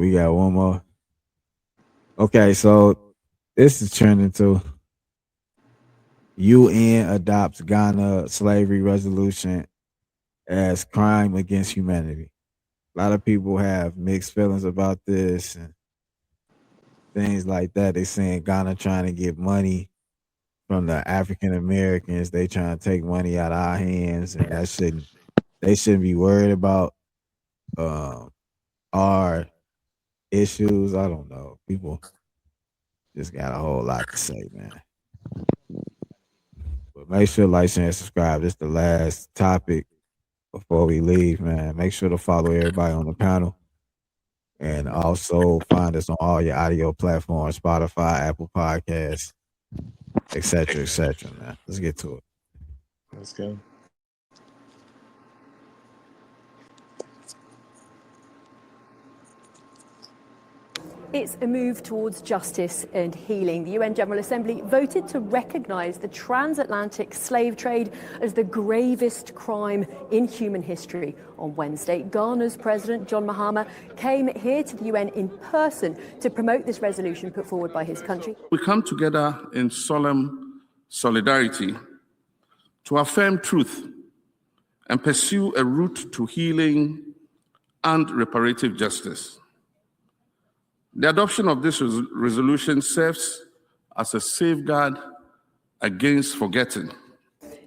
We got one more. Okay, so this is turning to UN adopts Ghana slavery resolution as crime against humanity. A lot of people have mixed feelings about this and things like that. They saying Ghana trying to get money from the African Americans. They trying to take money out of our hands, and they shouldn't be worried about um, our issues. I don't know. People just got a whole lot to say, man. But make sure to like, share, and subscribe. This is the last topic before we leave, man. Make sure to follow everybody on the panel. And also find us on all your audio platforms, Spotify, Apple Podcasts, et cetera, man. Let's get to it. Let's go. It's a move towards justice and healing. The UN General Assembly voted to recognise the transatlantic slave trade as the gravest crime in human history on Wednesday. Ghana's President John Mahama came here to the UN in person to promote this resolution put forward by his country. We come together in solemn solidarity to affirm truth and pursue a route to healing and reparative justice. The adoption of this resolution serves as a safeguard against forgetting.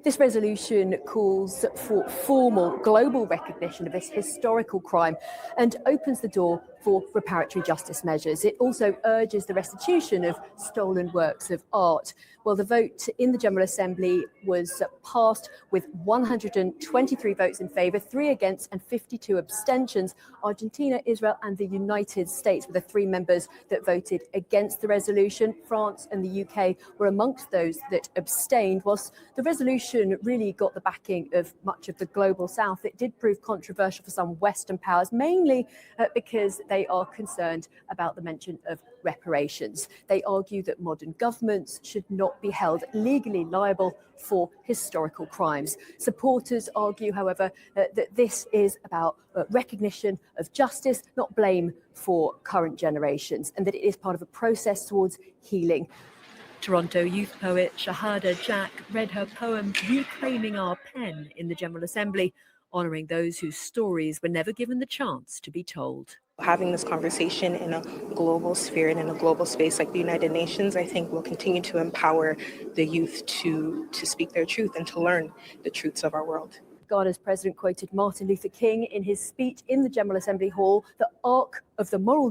This resolution calls for formal global recognition of this historical crime and opens the door for reparatory justice measures. It also urges the restitution of stolen works of art. Well, the vote in the General Assembly was passed with 123 votes in favour, 3 against and 52 abstentions. Argentina, Israel and the United States were the 3 members that voted against the resolution. France and the UK were amongst those that abstained. Whilst the resolution really got the backing of much of the global south, it did prove controversial for some Western powers, mainly because they are concerned about the mention of reparations. They argue that modern governments should not be held legally liable for historical crimes. Supporters argue, however, that this is about recognition of justice, not blame for current generations, and that it is part of a process towards healing. Toronto youth poet Shahada Jack read her poem Reclaiming Our Pen in the General Assembly, honouring those whose stories were never given the chance to be told. Having this conversation in a global sphere and in a global space like the United Nations, I think will continue to empower the youth to speak their truth and to learn the truths of our world. Ghana's president quoted Martin Luther King in his speech in the General Assembly Hall, the arc of the moral